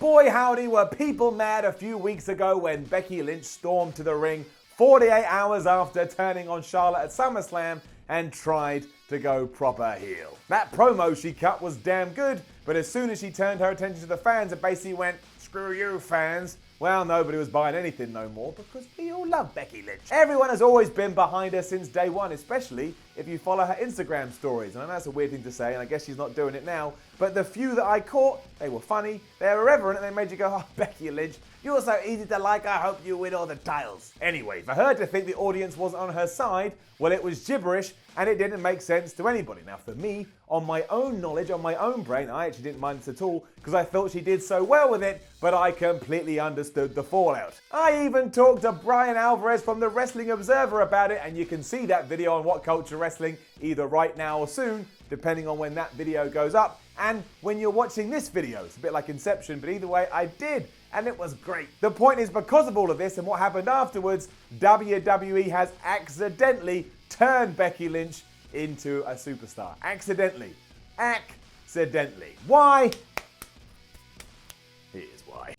boy howdy were people mad a few weeks ago when Becky Lynch stormed to the ring 48 hours after turning on Charlotte at SummerSlam and tried to go proper heel. That promo she cut was damn good, but as soon as she turned her attention to the fans and basically went, "Screw you fans," well, nobody was buying anything no more because we all love Becky Lynch. Everyone has always been behind her since day one, especially if you follow her Instagram stories. And I know that's a weird thing to say, and I guess she's not doing it now, but the few that I caught, they were funny, they were irreverent, and they made you go, "Oh, Becky Lynch, you're so easy to like, I hope you win all the titles." Anyway, for her to think the audience wasn't on her side, well, it was gibberish, and it didn't make sense to anybody. Now, for me, on my own knowledge, on my own brain, I actually didn't mind this at all because I thought she did so well with it, but I completely understood the fallout. I even talked to Brian Alvarez from the Wrestling Observer about it, and you can see that video on What Culture Wrestling either right now or soon, depending on when that video goes up, and when you're watching this video. It's a bit like Inception, but either way, I did, and it was great. The point is, because of all of this and what happened afterwards, WWE has accidentally turned Becky Lynch into a superstar. Accidentally. Why? Here's why.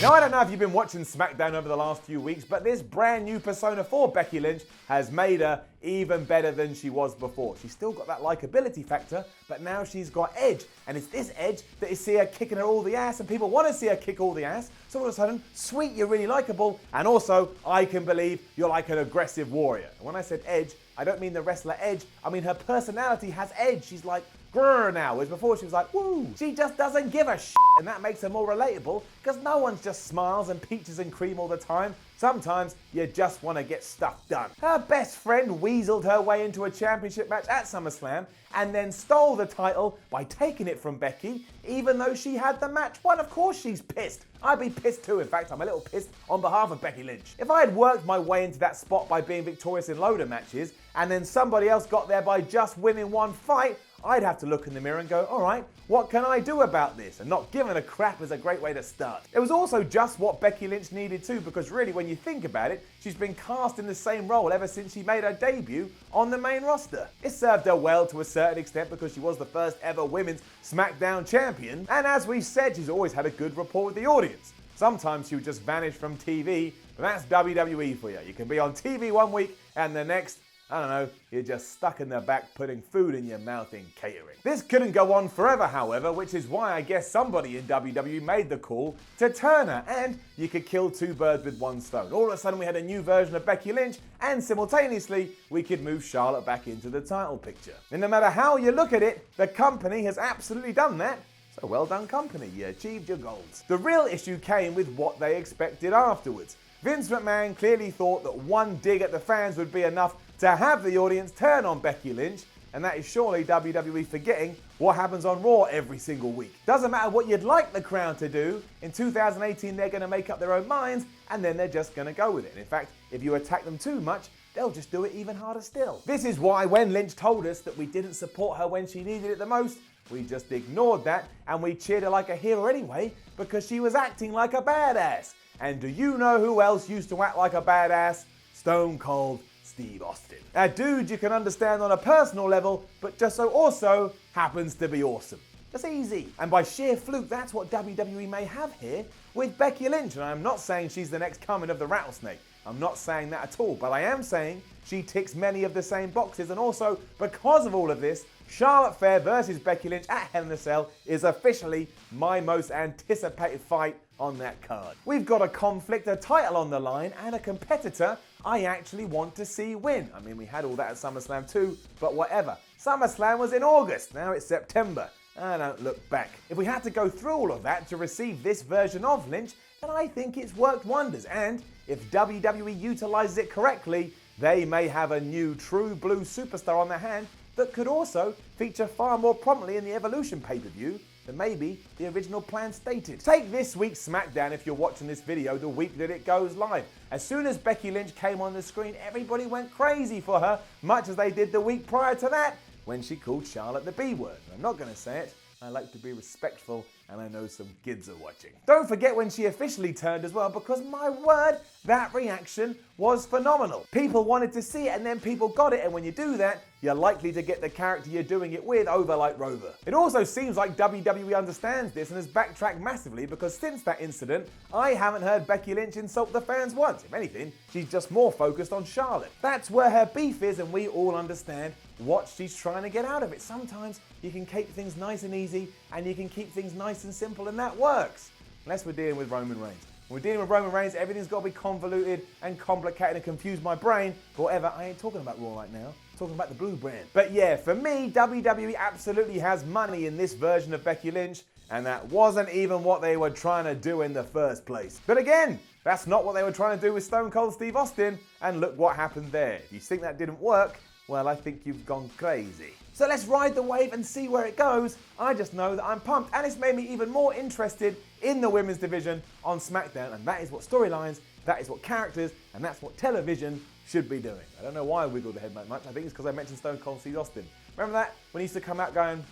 Now, I don't know if you've been watching SmackDown over the last few weeks, but this brand new persona for Becky Lynch has made her even better than she was before. She's still got that likability factor, but now she's got edge. And it's this edge that you see her kicking her all the ass, and people want to see her kick all the ass. So all of a sudden, sweet, you're really likable, and also, I can believe you're like an aggressive warrior. And when I said edge, I don't mean the wrestler Edge, I mean her personality has edge. She's like, grrr now, whereas before she was like, woo. She just doesn't give a shit, and that makes her more relatable because no one's just smiles and peaches and cream all the time. Sometimes you just want to get stuff done. Her best friend weaseled her way into a championship match at SummerSlam and then stole the title by taking it from Becky, even though she had the match won. Of course she's pissed. I'd be pissed too. In fact, I'm a little pissed on behalf of Becky Lynch. If I had worked my way into that spot by being victorious in loader matches, and then somebody else got there by just winning one fight, I'd have to look in the mirror and go, all right, what can I do about this? And not giving a crap is a great way to start. It was also just what Becky Lynch needed too, because really, when you think about it, she's been cast in the same role ever since she made her debut on the main roster. It served her well to a certain extent because she was the first ever women's SmackDown champion, and as we've said, she's always had a good rapport with the audience. Sometimes she would just vanish from TV, but that's WWE for you. You can be on TV one week and the next, I don't know, you're just stuck in the back putting food in your mouth in catering. This couldn't go on forever, however, which is why I guess somebody in WWE made the call to turn her, and you could kill two birds with one stone. All of a sudden we had a new version of Becky Lynch, and simultaneously we could move Charlotte back into the title picture. And no matter how you look at it, the company has absolutely done that. So well done, company, you achieved your goals. The real issue came with what they expected afterwards. Vince McMahon clearly thought that one dig at the fans would be enough to have the audience turn on Becky Lynch, and that is surely WWE forgetting what happens on Raw every single week. Doesn't matter what you'd like the crowd to do, in 2018 they're going to make up their own minds, and then they're just going to go with it. And in fact, if you attack them too much, they'll just do it even harder still. This is why when Lynch told us that we didn't support her when she needed it the most, we just ignored that and we cheered her like a hero anyway because she was acting like a badass. And do you know who else used to act like a badass? Stone Cold Steve Austin. A dude you can understand on a personal level, but just so also happens to be awesome. Just easy. And by sheer fluke, that's what WWE may have here with Becky Lynch. And I'm not saying she's the next coming of the rattlesnake. I'm not saying that at all, but I am saying she ticks many of the same boxes, and also, because of all of this, Charlotte Flair versus Becky Lynch at Hell in a Cell is officially my most anticipated fight on that card. We've got a conflict, a title on the line, and a competitor I actually want to see win. I mean, we had all that at SummerSlam too, but whatever. SummerSlam was in August, now it's September. I don't look back. If we had to go through all of that to receive this version of Lynch, then I think it's worked wonders. And if WWE utilizes it correctly, they may have a new true blue superstar on their hand that could also feature far more prominently in the Evolution pay-per-view than maybe the original plan stated. Take this week's SmackDown if you're watching this video the week that it goes live. As soon as Becky Lynch came on the screen, everybody went crazy for her, much as they did the week prior to that, when she called Charlotte the B-word. I'm not going to say it. I like to be respectful, and I know some kids are watching. Don't forget when she officially turned as well, because my word, that reaction was phenomenal. People wanted to see it and then people got it, and when you do that, you're likely to get the character you're doing it with over like Rover. It also seems like WWE understands this and has backtracked massively, because since that incident, I haven't heard Becky Lynch insult the fans once. If anything, she's just more focused on Charlotte. That's where her beef is, and we all understand what she's trying to get out of it. Sometimes you can keep things nice and easy, and you can keep things nice and simple, and that works. Unless we're dealing with Roman Reigns. When we're dealing with Roman Reigns, everything's got to be convoluted and complicated and confuse my brain. But whatever, I ain't talking about Raw right now. I'm talking about the blue brand. But yeah, for me, WWE absolutely has money in this version of Becky Lynch, and that wasn't even what they were trying to do in the first place. But again, that's not what they were trying to do with Stone Cold Steve Austin, and look what happened there. If you think that didn't work, well, I think you've gone crazy. So let's ride the wave and see where it goes. I just know that I'm pumped, and it's made me even more interested in the women's division on SmackDown, and that is what storylines, that is what characters, and that's what television should be doing. I don't know why I wiggled the head that much. I think it's because I mentioned Stone Cold Steve Austin. Remember that? When he used to come out going,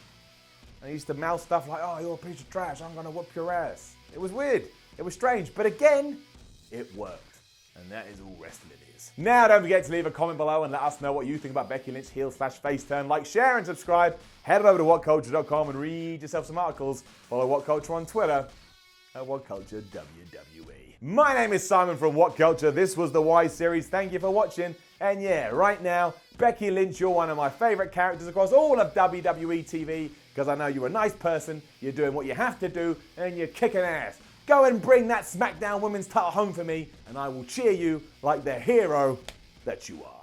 and he used to mouth stuff like, oh, you're a piece of trash, I'm gonna whoop your ass. It was weird. It was strange. But again, it worked. And that is all wrestling is. Now, don't forget to leave a comment below and let us know what you think about Becky Lynch heel/face turn. Like, share, and subscribe. Head over to whatculture.com and read yourself some articles. Follow What Culture on Twitter at WhatCultureWWE. My name is Simon from What Culture. This was the Y Series. Thank you for watching. And yeah, right now, Becky Lynch, you're one of my favorite characters across all of WWE TV, because I know you're a nice person, you're doing what you have to do, and you're kicking ass. Go and bring that SmackDown Women's title home for me, and I will cheer you like the hero that you are.